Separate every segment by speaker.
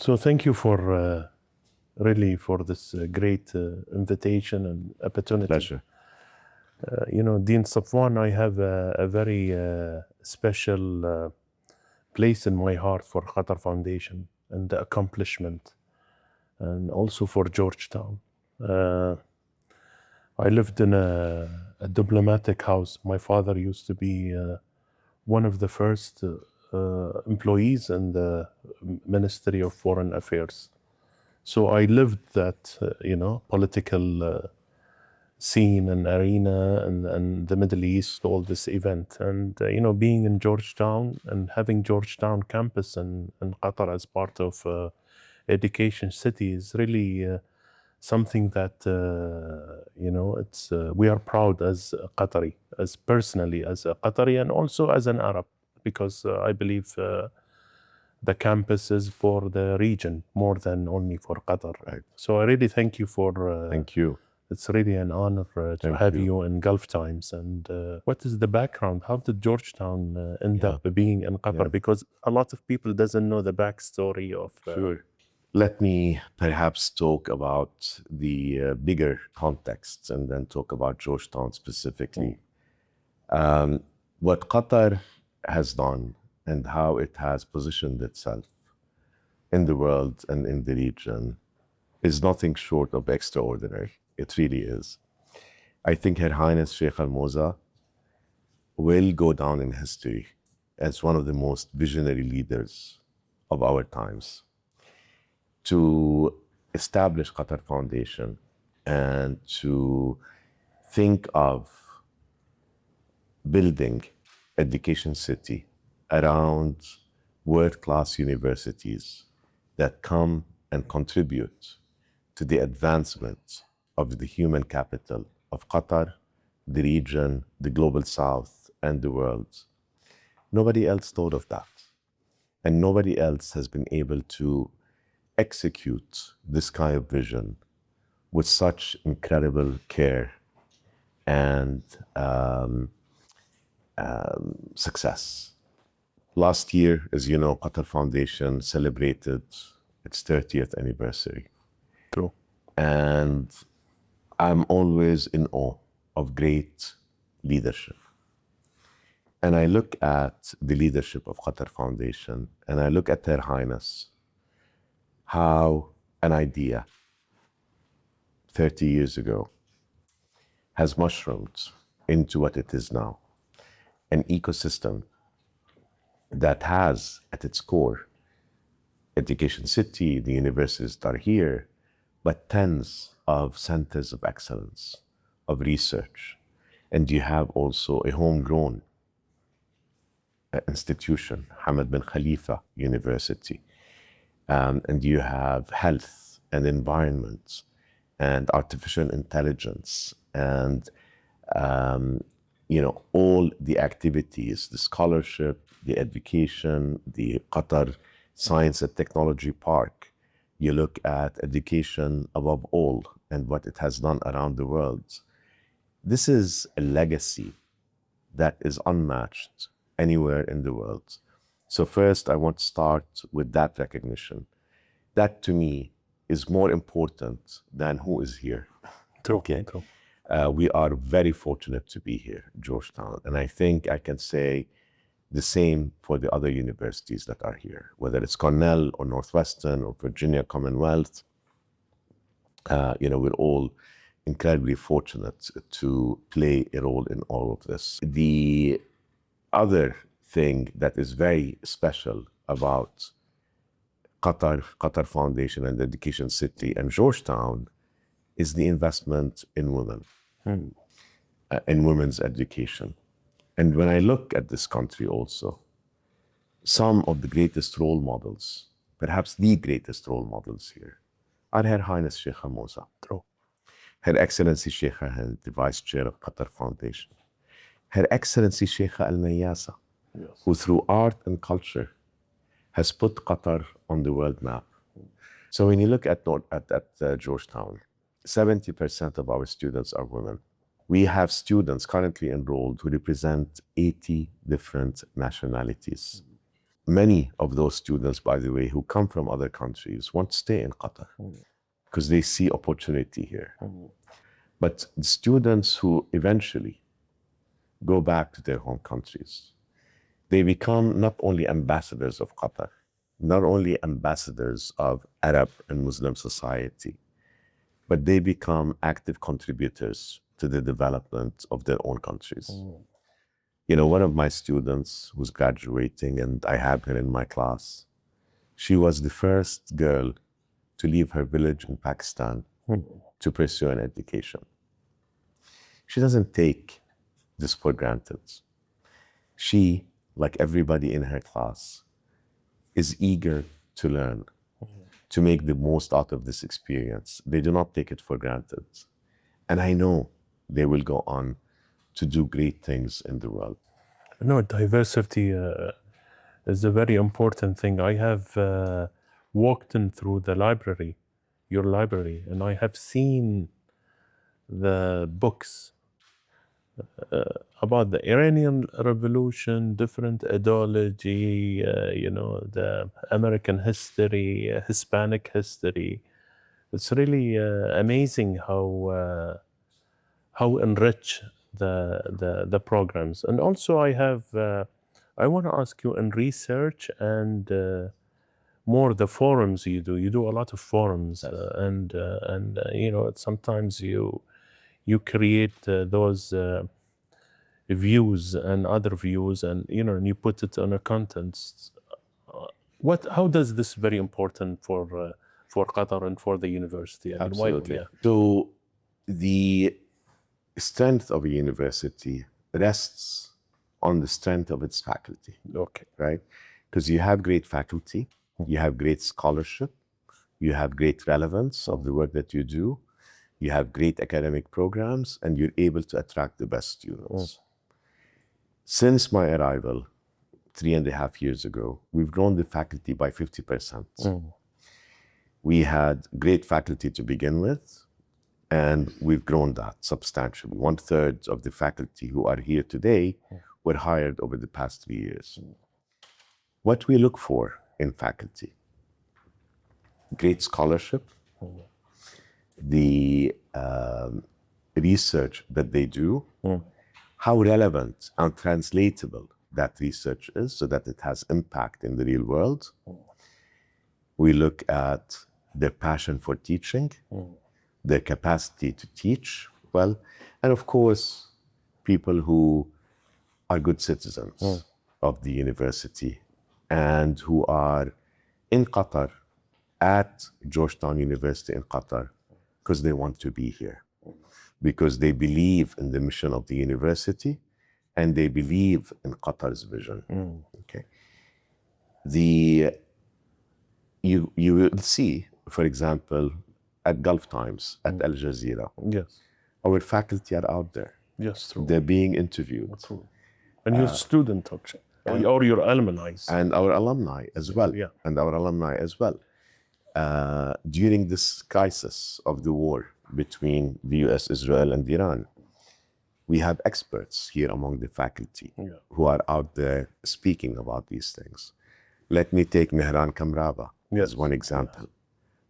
Speaker 1: So thank you for really for this great invitation and opportunity.
Speaker 2: Pleasure.
Speaker 1: Dean Safwan, I have a very special place in my heart for Qatar Foundation and the accomplishment, and also for Georgetown. I lived in a diplomatic house. My father used to be one of the first employees in the Ministry of Foreign Affairs. So I lived that, political scene and arena and the Middle East, all this event. And, being in Georgetown and having Georgetown campus in Qatar as part of education city is really something that, it's we are proud as a Qatari, as personally as a Qatari and also as an Arab, because I believe the campus is for the region more than only for Qatar.
Speaker 2: Right.
Speaker 1: So I really thank you for...
Speaker 2: Thank you.
Speaker 1: It's really an honor to have you in Gulf Times. And what is the background? How did Georgetown end up being in Qatar? Because a lot of people doesn't know the backstory of...
Speaker 2: Sure. Let me perhaps talk about the bigger context and then talk about Georgetown specifically. What Qatar has done and how it has positioned itself in the world and in the region is nothing short of extraordinary. It really is. I think Her Highness Sheikh Al-Moza will go down in history as one of the most visionary leaders of our times to establish Qatar Foundation and to think of building education city around world-class universities that come and contribute to the advancement of the human capital of Qatar, the region, the global south, and the world. Nobody else thought of that. And nobody else has been able to execute this kind of vision with such incredible care and success. Last year, as you know, Qatar Foundation celebrated its 30th anniversary.
Speaker 1: True.
Speaker 2: And I'm always in awe of great leadership. And I look at the leadership of Qatar Foundation and I look at Her Highness, how an idea 30 years ago has mushroomed into what it is now, an ecosystem that has at its core education city, the universities that are here, but tens of centers of excellence, of research. And you have also a homegrown institution, Hamad bin Khalifa University. And you have health and environment and artificial intelligence and all the activities, the scholarship, the education, the Qatar Science and Technology Park. You look at education above all and what it has done around the world. This is a legacy that is unmatched anywhere in the world. So first, I want to start with that recognition. That to me is more important than who is here.
Speaker 1: True.
Speaker 2: Okay.
Speaker 1: True.
Speaker 2: We are very fortunate to be here, Georgetown. And I think I can say the same for the other universities that are here, whether it's Cornell or Northwestern or Virginia Commonwealth. We're all incredibly fortunate to play a role in all of this. The other thing that is very special about Qatar Foundation and Education City and Georgetown is the investment in women, in women's education. And when I look at this country also, some of the greatest role models, perhaps the greatest role models here, are Her Highness Sheikh Al-Moza.
Speaker 1: True.
Speaker 2: Her Excellency Sheikh Hind, the Vice Chair of Qatar Foundation. Her Excellency Sheikh Al-Mayasa, who through art and culture has put Qatar on the world map. So when you look at Georgetown, 70% of our students are women. We have students currently enrolled who represent 80 different nationalities. many of those students, by the way, who come from other countries want to stay in Qatar because they see opportunity here. But the students who eventually go back to their home countries, they become not only ambassadors of Qatar, not only ambassadors of Arab and Muslim society, but they become active contributors to the development of their own countries. You know, one of my students who's graduating, and I have her in my class, she was the first girl to leave her village in Pakistan to pursue an education. She doesn't take this for granted. She, like everybody in her class, is eager to learn, to make the most out of this experience. They do not take it for granted. And I know they will go on to do great things in the world.
Speaker 1: No, diversity is a very important thing. I have walked in through the library, your library, and I have seen the books about the Iranian Revolution, different ideology, you know, the American history, Hispanic history. It's really amazing how enrich the programs. And also I have, I want to ask you in research and more the forums you do a lot of forums and you know, sometimes you create those views and other views, and you know, and you put it on a content. How does this very important for Qatar and for the university? I mean,
Speaker 2: Absolutely.
Speaker 1: yeah.
Speaker 2: So the strength of a university rests on the strength of its faculty.
Speaker 1: Okay.
Speaker 2: Right? Because you have great faculty, you have great scholarship, you have great relevance of the work that you do, you have great academic programs, and you're able to attract the best students. Since my arrival 3.5 years ago, we've grown the faculty by 50%. We had great faculty to begin with, and we've grown that substantially. 1/3 of the faculty who are here today were hired over the past 3 years. What we look for in faculty: great scholarship, the research that they do, how relevant and translatable that research is so that it has impact in the real world. We look at their passion for teaching, their capacity to teach well, and of course, people who are good citizens of the university and who are in Qatar, at Georgetown University in Qatar, because they want to be here, because they believe in the mission of the university and they believe in Qatar's vision. Okay. You will see, for example, at Gulf Times, at Al Jazeera,
Speaker 1: Yes.
Speaker 2: our faculty are out there.
Speaker 1: Yes, true.
Speaker 2: They're being interviewed.
Speaker 1: True. And your student talks, or your alumni.
Speaker 2: And our alumni as well.
Speaker 1: Yeah.
Speaker 2: And our alumni as well. During this crisis of the war between the US, Israel, and Iran, we have experts here among the faculty who are out there speaking about these things. Let me take Mehran Kamrava as one example.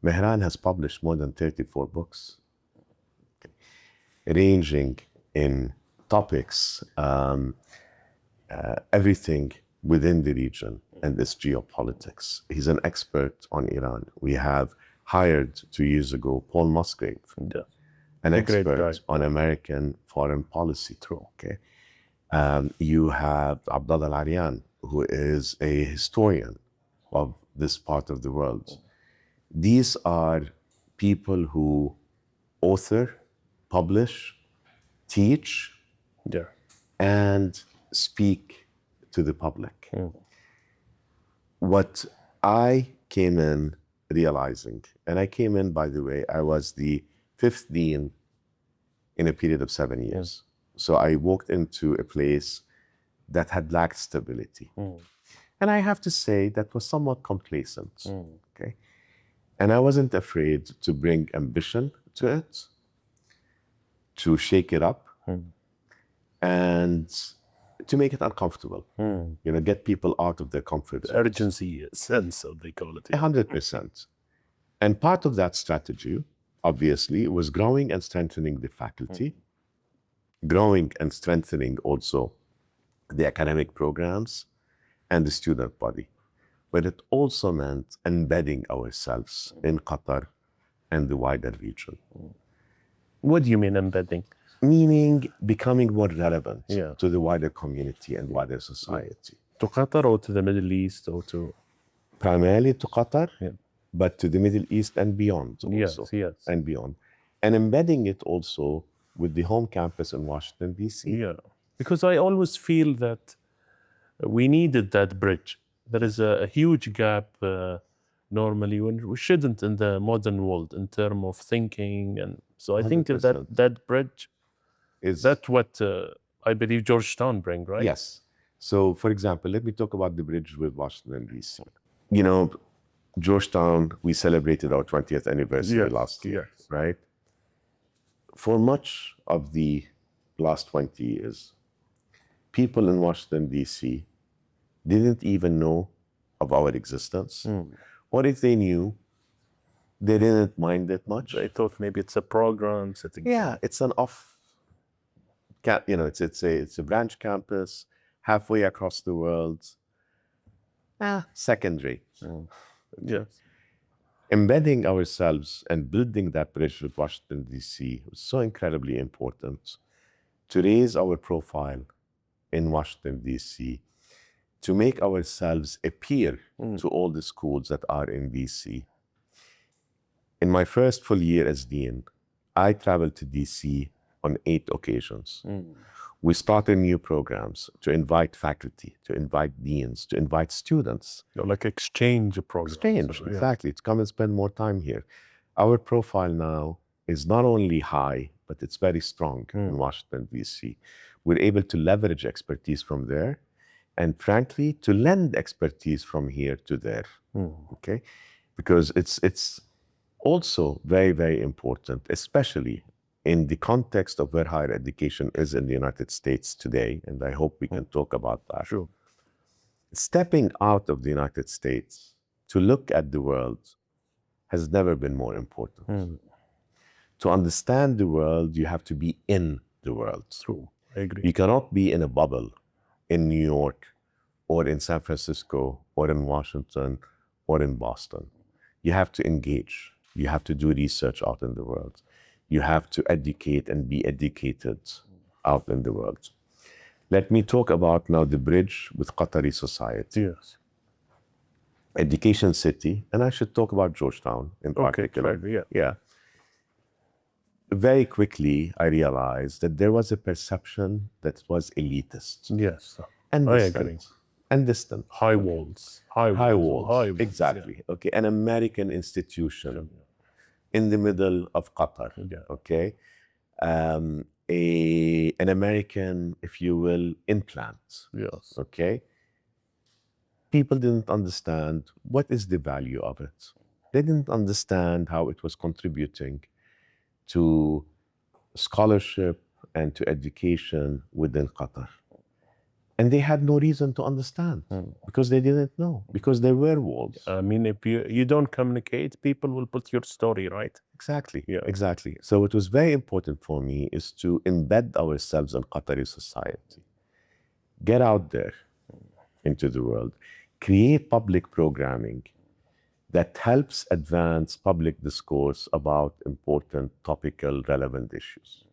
Speaker 2: Mehran has published more than 34 books, ranging in topics, everything within the region and its geopolitics. He's an expert on Iran. We have hired 2 years ago Paul Musgrave, an expert on American foreign policy.
Speaker 1: True.
Speaker 2: Okay. You have Abdullah Al-Aryan, who is a historian of this part of the world. These are people who author, publish, teach, and speak to the public. What I came in realizing, and I came in, by the way, I was the 5th dean in a period of 7 years. So I walked into a place that had lacked stability. And I have to say that was somewhat complacent. Okay. And I wasn't afraid to bring ambition to it, to shake it up, and to make it uncomfortable, get people out of their comfort zone.
Speaker 1: Urgency sense, so they call it.
Speaker 2: 100%. And part of that strategy, obviously, was growing and strengthening the faculty, growing and strengthening also the academic programs and the student body. But it also meant embedding ourselves in Qatar and the wider region.
Speaker 1: What do you mean embedding?
Speaker 2: Meaning becoming more relevant
Speaker 1: Yeah.
Speaker 2: to the wider community and wider society.
Speaker 1: To Qatar or to the Middle East or to...
Speaker 2: Primarily to Qatar,
Speaker 1: Yeah.
Speaker 2: but to the Middle East and beyond also.
Speaker 1: Yes.
Speaker 2: And beyond. And embedding it also with the home campus in Washington, D.C.
Speaker 1: Yeah. Because I always feel that we needed that bridge. There is a huge gap normally when we shouldn't in the modern world in terms of thinking. And so I think
Speaker 2: 100%.
Speaker 1: that bridge,
Speaker 2: Is
Speaker 1: that's what I believe Georgetown bring, right?
Speaker 2: Yes. So, for example, let me talk about the bridge with Washington, D.C. Georgetown, we celebrated our 20th anniversary last year, right? For much of the last 20 years, people in Washington, D.C. didn't even know of our existence. Or if they knew, they didn't mind it much.
Speaker 1: I thought maybe it's a program setting.
Speaker 2: Yeah, it's an it's a branch campus halfway across the world. Secondary.
Speaker 1: Yes.
Speaker 2: Embedding ourselves and building that bridge with Washington, D.C. was so incredibly important to raise our profile in Washington, D.C., to make ourselves appear to all the schools that are in D.C. In my first full year as dean, I traveled to D.C. on 8 occasions. We started new programs to invite faculty, to invite deans, to invite students.
Speaker 1: Like exchange programs.
Speaker 2: Exchange, exactly, to come and spend more time here. Our profile now is not only high, but it's very strong in Washington, D.C. We're able to leverage expertise from there and frankly, to lend expertise from here to there, okay? Because it's also very, very important, especially in the context of where higher education is in the United States today, and I hope we can talk about that.
Speaker 1: Sure.
Speaker 2: Stepping out of the United States to look at the world has never been more important. To understand the world, you have to be in the world.
Speaker 1: True, I agree.
Speaker 2: You cannot be in a bubble in New York or in San Francisco or in Washington or in Boston. You have to engage. You have to do research out in the world. You have to educate and be educated out in the world. Let me talk about now the bridge with Qatari society.
Speaker 1: Yes.
Speaker 2: Education city, and I should talk about Georgetown in particular.
Speaker 1: Okay,
Speaker 2: yeah. Very quickly, I realized that there was a perception that was elitist.
Speaker 1: Yes.
Speaker 2: And
Speaker 1: I
Speaker 2: distant.
Speaker 1: agree.
Speaker 2: And distant.
Speaker 1: High walls.
Speaker 2: High walls. Exactly. Yeah. Okay. An American institution in the middle of Qatar. Okay. An American, if you will, implant.
Speaker 1: Yes.
Speaker 2: Okay. People didn't understand what is the value of it. They didn't understand how it was contributing to scholarship and to education within Qatar. And they had no reason to understand because they didn't know, because there were walls.
Speaker 1: I mean, if you don't communicate, people will put your story, right?
Speaker 2: Exactly.
Speaker 1: Yeah.
Speaker 2: Exactly. So what was very important for me is to embed ourselves in Qatari society. Get out there into the world. Create public programming that helps advance public discourse about important, topical, relevant issues.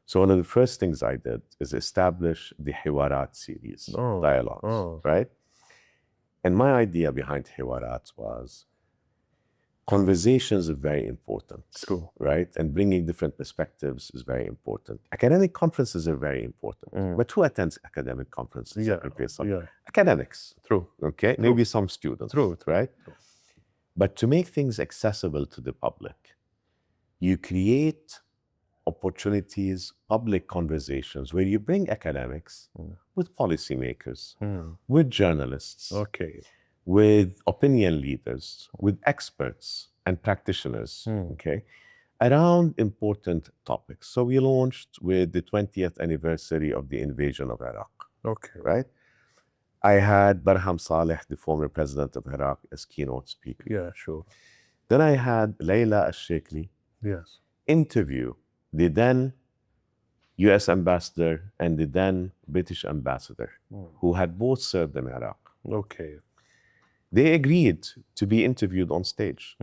Speaker 2: So one of the first things I did is establish the Hiwarat series, dialogues, right? And my idea behind Hiwarat was conversations are very important, right? And bringing different perspectives is very important. Academic conferences are very important. But who attends academic conferences? Academics.
Speaker 1: True.
Speaker 2: Okay, maybe some students.
Speaker 1: True.
Speaker 2: Right?
Speaker 1: True.
Speaker 2: But to make things accessible to the public, you create opportunities, public conversations where you bring academics with policymakers, with journalists, with opinion leaders, with experts and practitioners, okay, around important topics. So we launched with the 20th anniversary of the invasion of Iraq.
Speaker 1: Okay.
Speaker 2: right? I had Barham Saleh, the former president of Iraq, as keynote speaker.
Speaker 1: Yeah, sure.
Speaker 2: Then I had Layla al-Sheikli
Speaker 1: Yes.
Speaker 2: interview the then US ambassador and the then British ambassador, who had both served in Iraq.
Speaker 1: Okay.
Speaker 2: They agreed to be interviewed on stage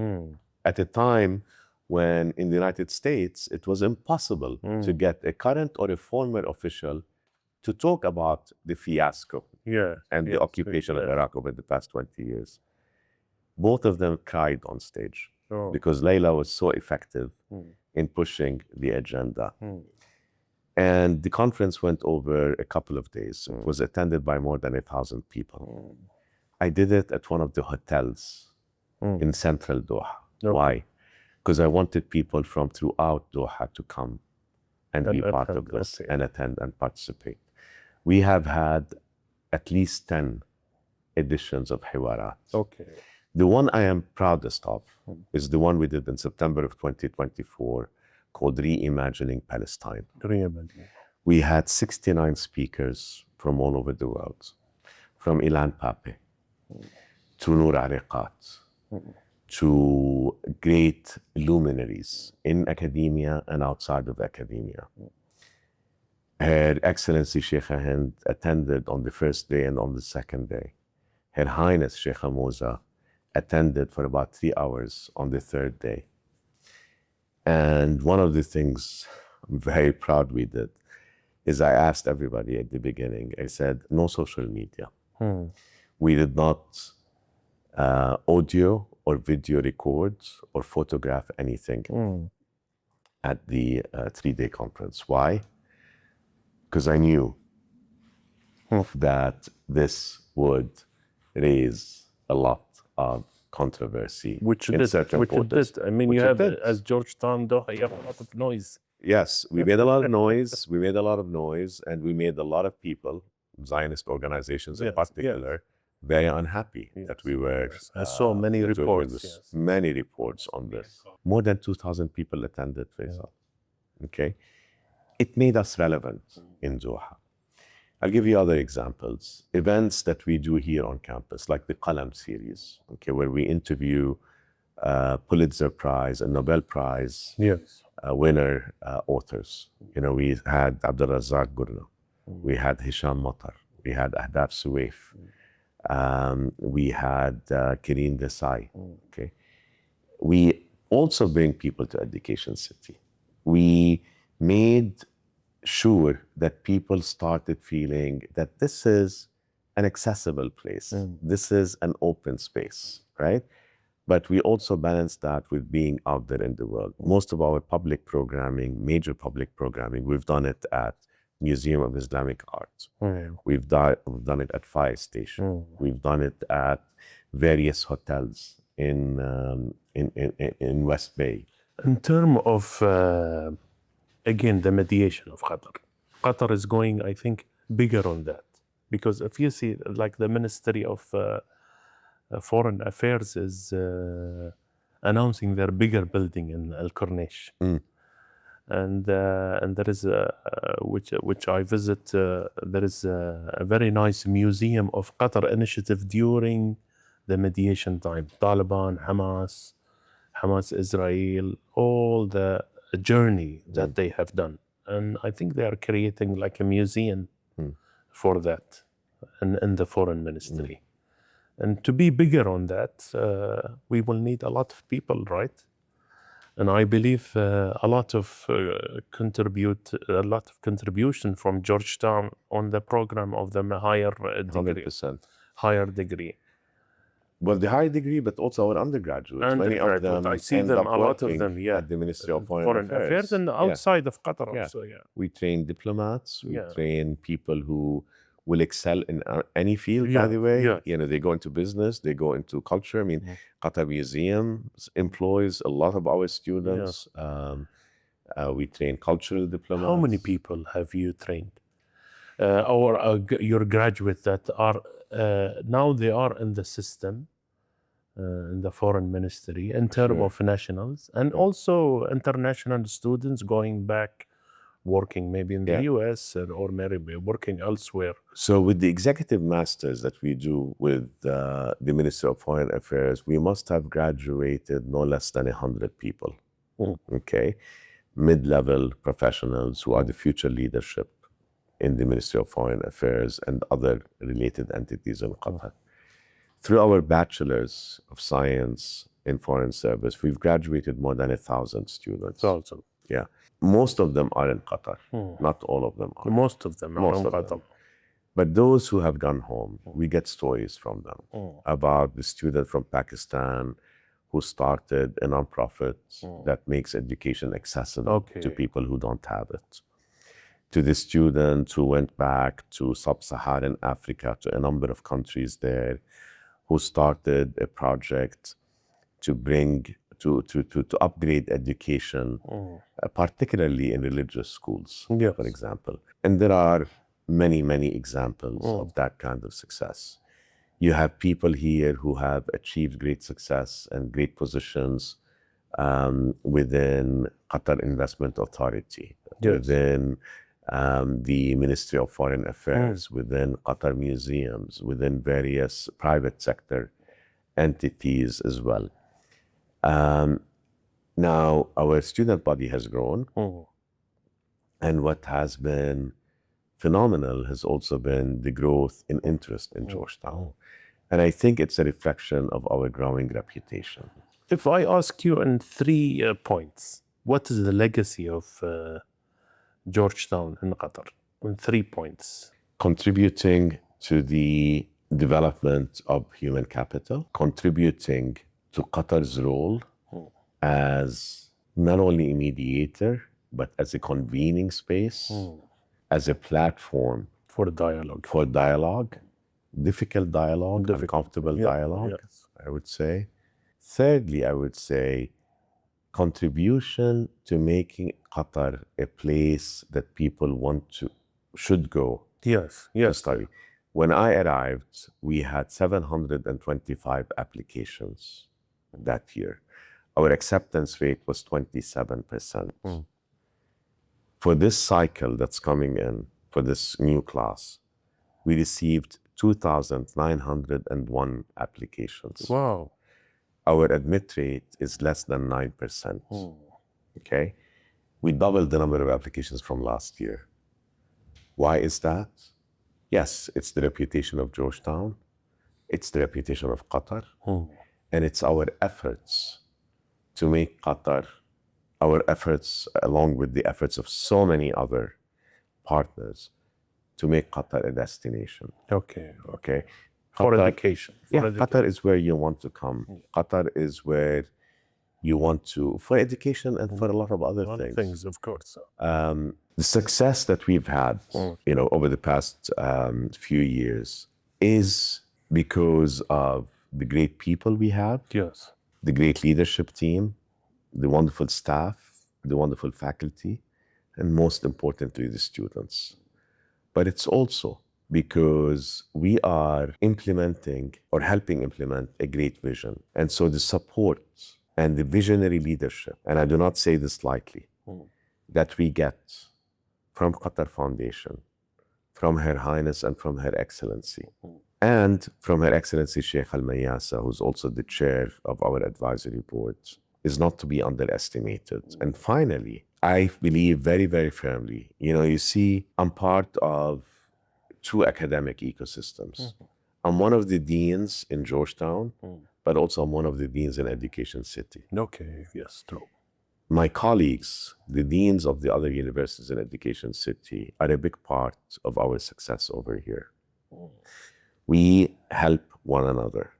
Speaker 2: at a time when in the United States it was impossible to get a current or a former official to talk about the fiasco
Speaker 1: Yeah.
Speaker 2: and the occupation of Iraq over the past 20 years. Both of them cried on stage because Layla was so effective in pushing the agenda. And the conference went over a couple of days. It was attended by more than 1,000 people. I did it at one of the hotels in central Doha. Why? Because I wanted people from throughout Doha to come and be part of this and attend and participate. We have had at least 10 editions of Hiwarat.
Speaker 1: Okay.
Speaker 2: The one I am proudest of is the one we did in September of 2024 called Reimagining Palestine.
Speaker 1: Reimagining.
Speaker 2: We had 69 speakers from all over the world, from Ilan Pape to Noor Ariqat, to great luminaries in academia and outside of academia. Her Excellency Sheikha Hind attended on the first day and on the second day. Her Highness Sheikha Moza attended for about 3 hours on the third day. And one of the things I'm very proud we did is I asked everybody at the beginning, I said, no social media. We did not audio or video record or photograph anything at the 3-day conference. Why? Because I knew that this would raise a lot of controversy.
Speaker 1: Which it did. I mean, as Georgetown, Doha, you have a lot of noise.
Speaker 2: Yes, we made a lot of noise. We made a lot of noise, and we made a lot of people, Zionist organizations in particular, very unhappy that we were.
Speaker 1: I saw many reports.
Speaker 2: Many reports on this. More than 2,000 people attended, Faisal. Okay, it made us relevant in Doha. I'll give you other examples. Events that we do here on campus, like the Qalam series, okay, where we interview Pulitzer Prize and Nobel Prize winner authors. You know, we had Abdulrazak Gurna, we had Hisham Matar, we had Ahdaf Suwaif, we had Kireen Desai. Okay, we also bring people to Education City. We made sure that people started feeling that this is an accessible place. This is an open space, right? But we also balance that with being out there in the world. Most of our public programming, major public programming, we've done it at Museum of Islamic Art. We've done it at Fire Station. We've done it at various hotels in West Bay.
Speaker 1: In terms of again, the mediation of Qatar. Qatar is going, I think, bigger on that. Because if you see, like the Ministry of Foreign Affairs is announcing their bigger building in Al Corniche. And there is, which I visit, there is a very nice museum of Qatar initiative during the mediation time. Taliban, Hamas, Israel, all the journey that they have done, and I think they are creating like a museum for that in the foreign ministry. And to be bigger on that, we will need a lot of people, right? And I believe a lot of contribution from Georgetown on the program of the higher degree.
Speaker 2: 100%.
Speaker 1: Higher degree.
Speaker 2: Well, the higher degree, but also our undergraduates. Many of them,
Speaker 1: I see them, a lot of them,
Speaker 2: at the Ministry of Foreign Affairs.
Speaker 1: And outside of Qatar also,
Speaker 2: We train diplomats, we train people who will excel in any field, by the way. You know, they go into business, they go into culture. I mean, Qatar Museums employs a lot of our students. We train cultural diplomats.
Speaker 1: How many people have you trained? Or your graduates that are, now they are in the system, in the foreign ministry, in terms of nationals, and also international students going back working maybe in the
Speaker 2: Yeah.
Speaker 1: US or maybe working elsewhere.
Speaker 2: So with the executive masters that we do with the Ministry of Foreign Affairs, we must have graduated no less than 100 people, okay? Mid-level professionals who are the future leadership in the Ministry of Foreign Affairs and other related entities in Qatar. Through our bachelors of science in foreign service, we've graduated more than 1,000 students.
Speaker 1: Also,
Speaker 2: Yeah. Most of them are in Qatar. Not all of them are.
Speaker 1: most of them are
Speaker 2: Most
Speaker 1: in
Speaker 2: of
Speaker 1: Qatar.
Speaker 2: them. But those who have gone home, we get stories from them about the student from Pakistan who started a nonprofit that makes education accessible to people who don't have it. To the student who went back to sub-Saharan Africa, to a number of countries there, who started a project to bring, to upgrade education, particularly in religious schools, for example. And there are many, many examples of that kind of success. You have people here who have achieved great success and great positions within Qatar Investment Authority, within the Ministry of Foreign Affairs, within Qatar Museums, within various private sector entities as well. Now, our student body has grown, and what has been phenomenal has also been the growth in interest in Georgetown. And I think it's a reflection of our growing reputation.
Speaker 1: If I ask you in 3 points, what is the legacy of Georgetown in Qatar? In 3 points.
Speaker 2: Contributing to the development of human capital, contributing to Qatar's role as not only a mediator, but as a convening space, as a platform
Speaker 1: for dialogue.
Speaker 2: For dialogue, difficult dialogue, uncomfortable dialogue, I would say. Thirdly, I would say contribution to making Qatar a place that people should go to study. When I arrived, we had 725 applications that year. Our acceptance rate was 27%. For this cycle that's coming in, for this new class, we received 2,901 applications.
Speaker 1: Wow.
Speaker 2: Our admit rate is less than 9%. Okay? We doubled the number of applications from last year. Why is that? Yes, it's the reputation of Georgetown. It's the reputation of Qatar. And it's our efforts to make Qatar, our efforts along with the efforts of so many other partners, to make Qatar a destination.
Speaker 1: Okay.
Speaker 2: For
Speaker 1: education.
Speaker 2: Qatar is where you want to come. Qatar is where you want to, for education and for a lot of other things.
Speaker 1: Of course.
Speaker 2: The success that we've had, over the past few years is because of the great people we have.
Speaker 1: Yes.
Speaker 2: The great leadership team, the wonderful staff, the wonderful faculty, and most importantly, the students. But it's also because we are implementing or helping implement a great vision. And so the support and the visionary leadership, and I do not say this lightly, that we get from Qatar Foundation, from Her Highness and from Her Excellency, and from Her Excellency Sheikh Al-Mayasa, who's also the chair of our advisory board, is not to be underestimated. And finally, I believe very, very firmly, you see, I'm part of 2 academic ecosystems. I'm one of the deans in Georgetown, but also I'm one of the deans in Education City.
Speaker 1: Okay, yes, true.
Speaker 2: My colleagues, the deans of the other universities in Education City, are a big part of our success over here. We help one another.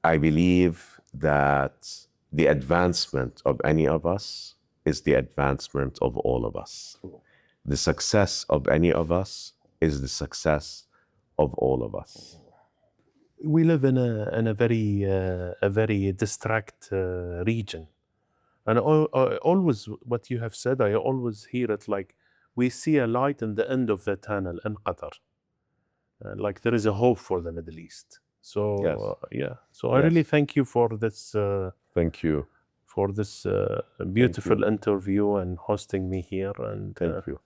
Speaker 2: I believe that the advancement of any of us is the advancement of all of us. The success of any of us is the success of all of us.
Speaker 1: We live in a very distracted region, and always what you have said, I always hear it like we see a light in the end of the tunnel in Qatar, like there is a hope for the Middle East. So
Speaker 2: Yes.
Speaker 1: so I really thank you for this.
Speaker 2: Thank you
Speaker 1: for this beautiful interview and hosting me here. And
Speaker 2: Thank you.